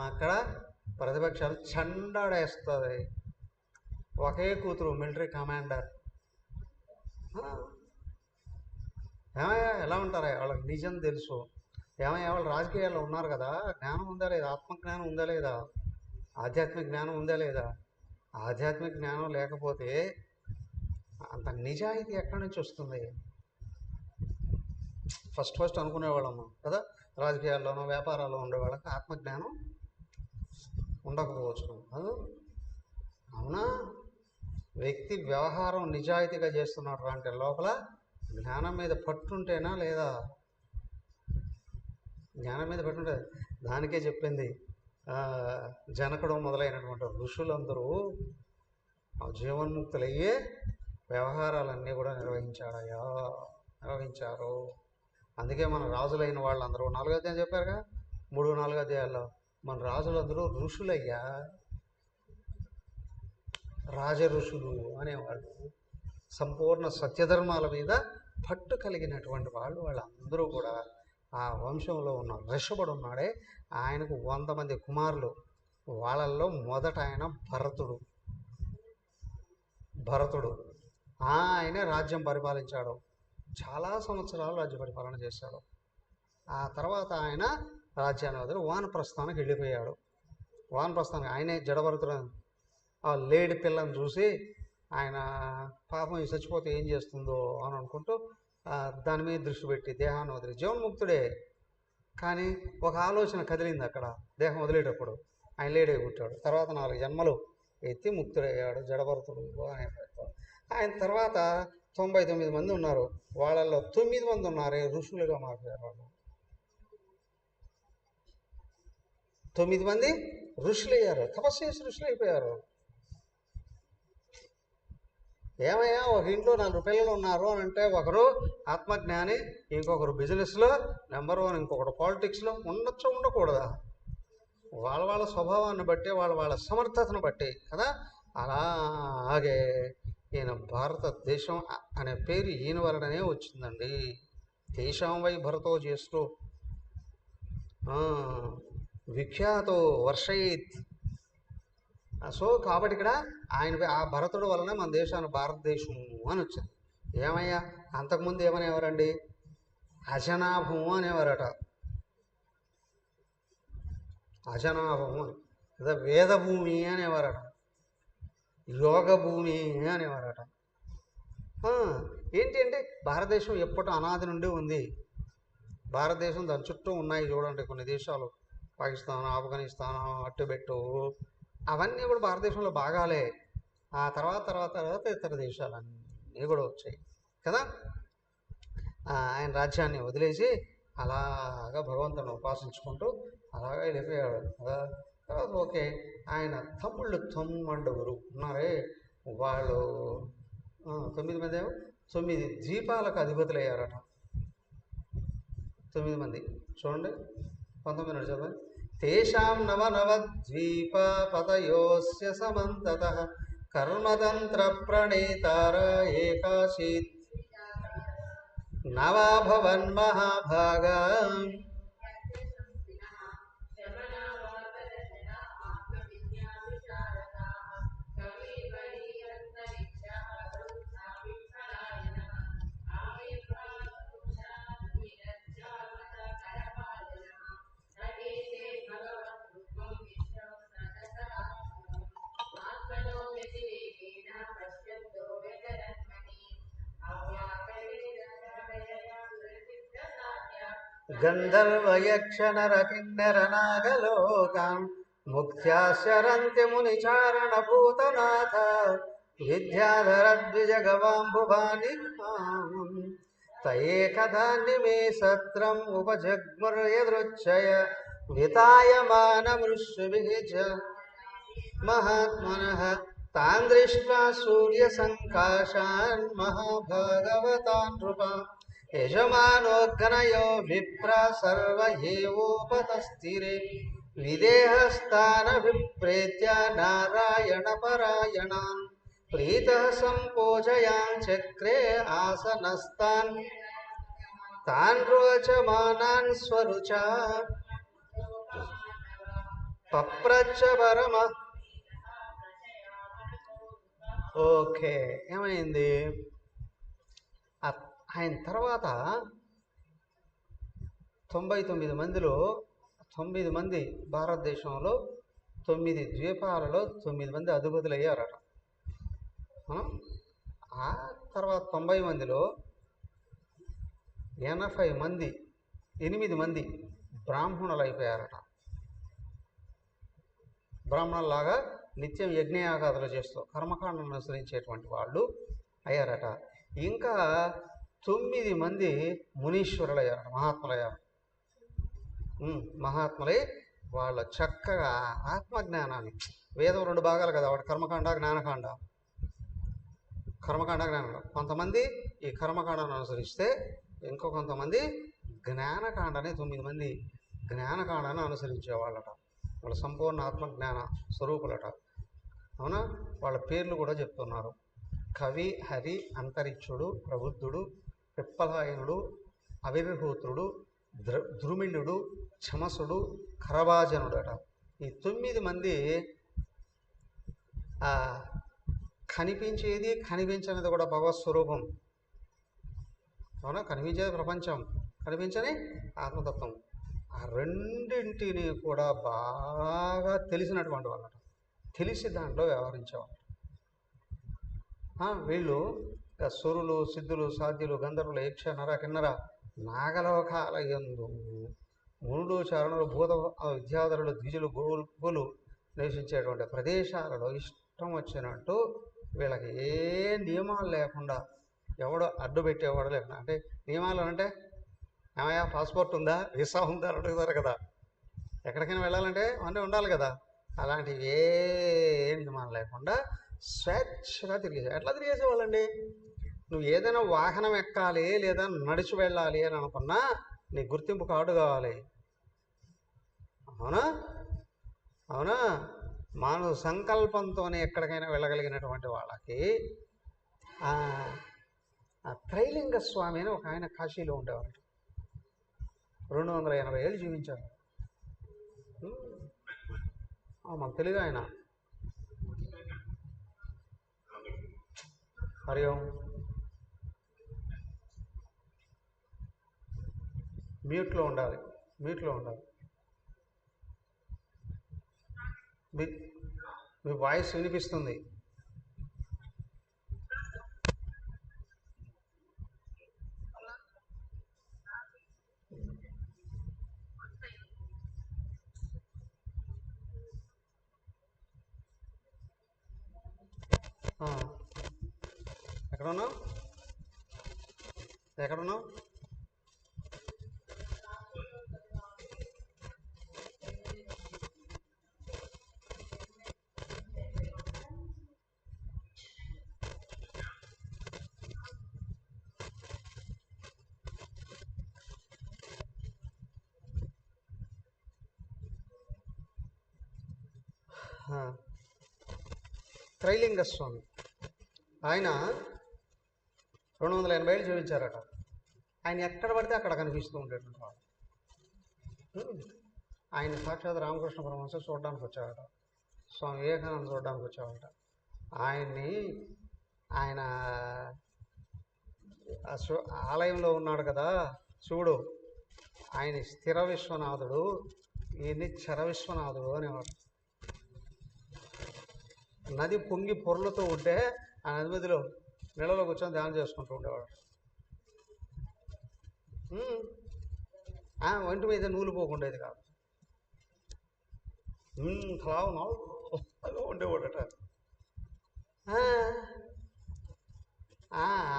అక్కడ ప్రతిపక్షాలు చండాడేస్తుంది. ఒకే కూతురు మిలిటరీ కమాండర్. ఏమయ్యా ఎలా ఉంటారా? వాళ్ళకి నిజం తెలుసు. ఏమయ్యా వాళ్ళు రాజకీయాల్లో ఉన్నారు కదా, జ్ఞానం ఉందా లేదా? ఆత్మజ్ఞానం ఉందా లేదా? ఆధ్యాత్మిక జ్ఞానం ఉందా లేదా? ఆధ్యాత్మిక జ్ఞానం లేకపోతే అంత నిజాయితీ ఎక్కడి నుంచి వస్తుంది? ఫస్ట్ అనుకునేవాళ్ళము కదా, రాజకీయాల్లోనో వ్యాపారాల్లో ఉండేవాళ్ళకి ఆత్మజ్ఞానం ఉండకపోవచ్చు. అవునా? వ్యక్తి వ్యవహారం నిజాయితీగా చేస్తున్నాడు అంటే లోపల జ్ఞానం మీద పట్టుంటేనా లేదా? జ్ఞానం మీద పట్టుంటే. దానికే చెప్పింది జనకుడు మొదలైనటువంటి ఋషులందరూ జీవన్ముక్తులయ్యే వ్యవహారాలన్నీ కూడా నిర్వహించారు. అందుకే మన రాజులైన వాళ్ళందరూ 4వ అధ్యాయం చెప్పారుగా, 3-4 అధ్యాయాల్లో మన రాజులందరూ ఋషులయ్యా, రాజ ఋషులు అనేవాళ్ళు. సంపూర్ణ సత్యధర్మాల మీద పట్టు కలిగినటువంటి వాళ్ళందరూ కూడా ఆ వంశంలో ఉన్న ఋషభుడు ఉన్నాడే, ఆయనకు 100 మంది కుమారులు. వాళ్ళల్లో మొదట ఆయన భరతుడు ఆయనే రాజ్యం పరిపాలించాడు. చాలా సంవత్సరాలు రాజ్య పరిపాలన చేశాడు. ఆ తర్వాత ఆయన రాజ్యాన్ని వదిలి వానప్రస్థానికి వెళ్ళిపోయాడు. వానప్రస్థానికి ఆయనే జడభరతుడు ఆ లేడి పిల్లని చూసి ఆయన పాపం చచ్చిపోతే ఏం చేస్తుందో అని అనుకుంటూ దాని మీద దృష్టి పెట్టి దేహాన్ని వదిలి జీవన్ముక్తుడే. కానీ ఒక ఆలోచన కదిలింది అక్కడ. దేహం వదిలేటప్పుడు ఆయన లేడే పుట్టాడు. తర్వాత 4 జన్మలు ఎత్తి ముక్తుడయ్యాడు, జడభరతుడు అనే. ఆయన తర్వాత 99 మంది ఉన్నారు. వాళ్ళల్లో 9 మంది ఉన్నారే ఋషులుగా మారిపోయారు. వాళ్ళు 9 మంది ఋషులు అయ్యారు, తపస్సు చేసి ఋషులు అయిపోయారు. ఏమయ్యా, ఒక ఇంట్లో 4 పిల్లలు ఉన్నారు అని అంటే ఒకరు ఆత్మజ్ఞాని, ఇంకొకరు బిజినెస్లో నెంబర్ 1, ఇంకొకరు పాలిటిక్స్లో. ఉండొచ్చా ఉండకూడదా? వాళ్ళ స్వభావాన్ని బట్టి, వాళ్ళ సమర్థతను బట్టి కదా. అలాగే ఈయన భారతదేశం అనే పేరు ఈయన వలననే వచ్చిందండి. దేశం వై భరతో జ్యేష్ఠో విఖ్యాతో వర్షయిత్. సో కాబట్టి ఇక్కడ ఆయన ఆ భరతుడు వలన మన దేశాన్ని భారతదేశం అని వచ్చింది. ఏమయ్యా, అంతకుముందు ఏమనేవారండి? అజనాభము అనేవారట. అజనాభము లేదా వేదభూమి అనేవారట, యోగ భూమి అనేవారట. ఏంటి అంటే భారతదేశం ఎప్పటి అనాది నుండి ఉంది. భారతదేశం దాని చుట్టూ ఉన్నాయి చూడండి కొన్ని దేశాలు, పాకిస్తాన్, ఆఫ్ఘనిస్తాన్, టిబెట్టు, అవన్నీ కూడా భారతదేశంలో భాగాలే. ఆ తర్వాత ఇతర దేశాలన్నీ కూడా వచ్చాయి కదా. ఆయన రాజ్యాన్ని వదిలేసి అలాగా భగవంతుని ఉపాసించుకుంటూ అలాగా వెళ్ళిపోయాడు కదా. తర్వాత ఓకే, ఆయన తమ్ముళ్ళు 9 ఉన్నారే, వాళ్ళు 9 మంది ఏమో 9 ద్వీపాలకు అధిపతులయ్యారట. 9 మంది చూడండి, 19 చదవండి. తేషాం నవనవద్వీప పతయోస్య సమంతతః కర్మతంత్ర ప్రణేతార ఏకాశీత్ నవాభవన్ మహాభాగా. గంధర్వయక్షనరకిన్నెరనాగలోకాన్ ముక్త్యాశరంతి మునిచారణభూతనాథ విద్యాధర ద్విజగవాంబువాని తయేకధాన్యమే సత్రం ఉపజగ్ముర్యదృచ్ఛయ వితాయమానమృష్యుభిః చ మహాత్మనః తాన్ దృష్ట్వా సూర్యసంకాశాన్ మహాభాగవతాన్ నృపాన్ యజమానోఘనయో విప్ర సర్వ ఏవోపతస్థిరే విదేహస్థానభిప్రేత్య నారాయణ పరాయణాన్ ప్రీతః సంపోజయాన్ చక్రే ఆసనస్తాన్ తాన్ రోచమానాన్ స్వరుచా పప్రచ్చ పరమ. ఓకే, ఏమైంది? ఆయన తర్వాత 99 మందిలో 9 మంది భారతదేశంలో 9 ద్వీపాలలో 9 మంది అధిపతులు అయ్యారట. ఆ తర్వాత 90 మందిలో 80 మంది 8 మంది బ్రాహ్మణులు అయిపోయారట. బ్రాహ్మణులాగా నిత్యం యజ్ఞయాగాదులు చేస్తూ కర్మకాండను అనుసరించేటువంటి వాళ్ళు అయ్యారట. ఇంకా 9 మంది మునీశ్వరులు అయ్యారట, మహాత్ములయ్యారు. మహాత్ములై వాళ్ళ చక్కగా ఆత్మజ్ఞానాన్ని, వేదం 2 భాగాలు కదా, ఒకటి కర్మకాండ, జ్ఞానకాండ. కర్మకాండ, జ్ఞానకాండ. కొంతమంది ఈ కర్మకాండను అనుసరిస్తే ఇంకో కొంతమంది జ్ఞానకాండని 9 మంది జ్ఞానకాండను అనుసరించేవాళ్ళట. వాళ్ళ సంపూర్ణ ఆత్మజ్ఞాన స్వరూపులట. అవునా? వాళ్ళ పేర్లు కూడా చెప్తున్నారు. కవి, హరి, అంతరిక్షుడు, ప్రబుద్ధుడు, పిప్పలాయనుడు, అవిర్హూత్రుడు, ద్రుమిణుడు, ఛమసుడు, కరభాజనుడు అట. ఈ 9 మంది కనిపించేది కనిపించనిది కూడా భగవత్ స్వరూపం. అవునా? కనిపించేది ప్రపంచం, కనిపించని ఆత్మతత్వం. ఆ రెండింటిని కూడా బాగా తెలిసినటువంటి వాళ్ళట, తెలిసి దాంట్లో వ్యవహరించేవాళ్ళు. వీళ్ళు సురులు, సిద్ధులు, సాధ్యులు, గంధర్వులు, యక్ష, నర, కిన్నర, నాగలోకాల యందు మునులు, చరణులు, భూత విద్యాధరులు, ద్విజులు, గోవులు నివసించేటువంటి ప్రదేశాలలో ఇష్టం వచ్చినట్టు వీళ్ళకి ఏ నియమాలు లేకుండా, ఎవడో అడ్డు పెట్టేవాడు లేకుండా. అంటే నియమాలు అంటే ఏమయ్యా పాస్పోర్ట్ ఉందా, వీసా ఉందా అని అడుగుతారు కదా. ఎక్కడికైనా వెళ్ళాలంటే అన్నీ ఉండాలి కదా. అలాంటివి ఏ నియమాలు లేకుండా స్వేచ్ఛగా తిరిగేసే. ఎట్లా తిరిగేసేవాళ్ళండి? నువ్వు ఏదైనా వాహనం ఎక్కాలి లేదా నడిచి వెళ్ళాలి అని అనుకున్నా నీ గుర్తింపు కార్డు కావాలి. అవునా? అవునా? మానవ సంకల్పంతోనే ఎక్కడికైనా వెళ్ళగలిగినటువంటి వాళ్ళకి త్రైలింగ స్వామి అని ఒక ఆయన కాశీలో ఉండేవారు. 280 ఏళ్ళు జీవించారు. మన తెలుగు ఆయన. హరి ఓం. మ్యూట్లో ఉండాలి, మ్యూట్లో ఉండాలి. మీ వాయిస్ వినిపిస్తుంది. ఎక్కడున్నావు? ఎక్కడున్నావు? త్రైలింగ స్వామి ఆయన 280 ఏళ్ళు జీవించారట. ఆయన ఎక్కడ పడితే అక్కడ కనిపిస్తూ ఉండేటువంటి వాడు. ఆయన సాక్షాత్ రామకృష్ణ పరమహంస చూడడానికి వచ్చాడట, స్వామి వివేకానంద చూడడానికి వచ్చాడట. ఆయన ఆలయంలో ఉన్నాడు కదా శివుడు, ఆయన స్థిర విశ్వనాథుడు, ఈయన్ని చర విశ్వనాథుడు అనేవాడు. నది పొంగి పొర్లుతూ ఉంటే ఆ నది మధ్యలో నీళ్ళలో కూర్చొని ధ్యానం చేసుకుంటూ ఉండేవాడు. ఒంటి మీద నూలు పోకుండేది కాదు, అలా ఉండేవాడట.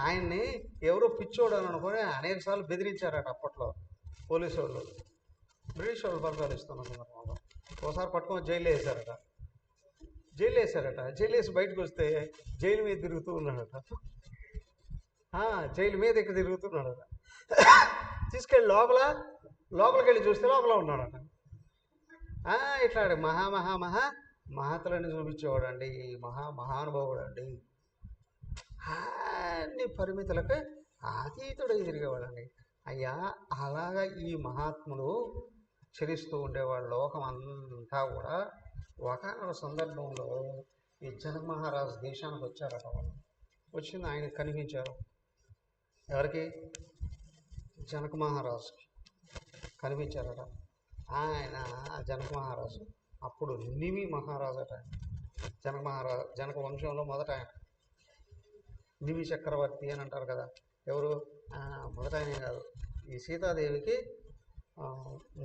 ఆయన్ని ఎవరో పిచ్చోడు అని అనుకుని అనేక సార్లు బెదిరించారట అప్పట్లో పోలీసు వాళ్ళు, బ్రిటిష్ వాళ్ళు పరిపాలిస్తున్న సందర్భంలో. ఒకసారి పట్టుకొని జైలు వేశారట. జైలు వేసి బయటకు వస్తే జైలు మీద తిరుగుతూ ఉన్నాడట. జైలు మీద ఇక్కడ తిరుగుతున్నాడట. తీసుకెళ్ళి లోపలికి వెళ్ళి చూస్తే లోపల ఉన్నాడట. ఇట్లా మహాతలని చూపించేవాడు అండి, మహానుభావుడు అండి. అన్ని పరిమితులకు అతీతుడై తిరిగేవాడండి. అయ్యా, అలాగా ఈ మహాత్ములు చరిస్తూ ఉండేవాళ్ళు లోకం అంతా కూడా. ఒకనొక సందర్భంలో ఈ జనక మహారాజు దేశానికి వచ్చారట. వాళ్ళు వచ్చింది ఆయనకు కనిపించారు. ఎవరికి? జనక మహారాజుకి కనిపించారట. ఆయన జనక మహారాజు అప్పుడు నిమి మహారాజు అట. జనక వంశంలో మొదట ఆయన నిమి చక్రవర్తి అని అంటారు కదా. ఎవరు? మొదట ఆయనే కాదు, ఈ సీతాదేవికి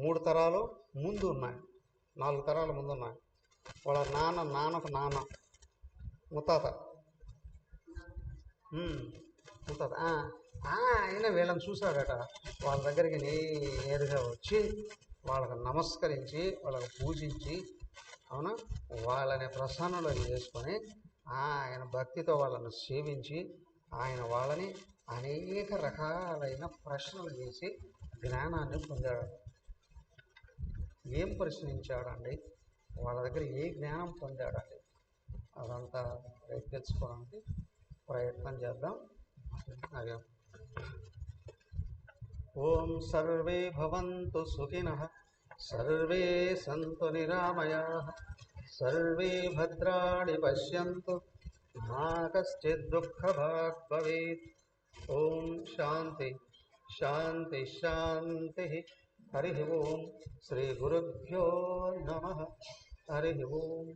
3 తరాలు ముందు ఉన్నాయి, 4 తరాల ముందు ఉన్నాయి. వాళ్ళ నాన్నకు నాన్న ముత్తాత. ఆయన వీళ్ళని చూశాడట. వాళ్ళ దగ్గరికి నేరుగా వచ్చి వాళ్ళకి నమస్కరించి వాళ్ళకి పూజించి, అవునా, వాళ్ళని ప్రసన్నులు చేసుకొని ఆయన భక్తితో వాళ్ళని సేవించి ఆయన వాళ్ళని అనేక రకాలైన ప్రశ్నలు చేసి జ్ఞానాన్ని పొందాడు. ఏం ప్రశ్నించాడండి? వాళ్ళ దగ్గర ఏ జ్ఞానం పొందాడండి? అదంతా తెలుసుకోవడానికి ప్రయత్నం చేద్దాం. అదే ఓం సర్వే భవంతు సుఖినః, సర్వే సంతు నిరామయాః, సర్వే భద్రాణి పశ్యంతు, మా కశ్చిద్ దుఃఖభాగ్ భవేత్. ఓం శాంతి శాంతి శాంతి. హరి ఓం. శ్రీ గురుభ్యో నమః. హరి ఓం.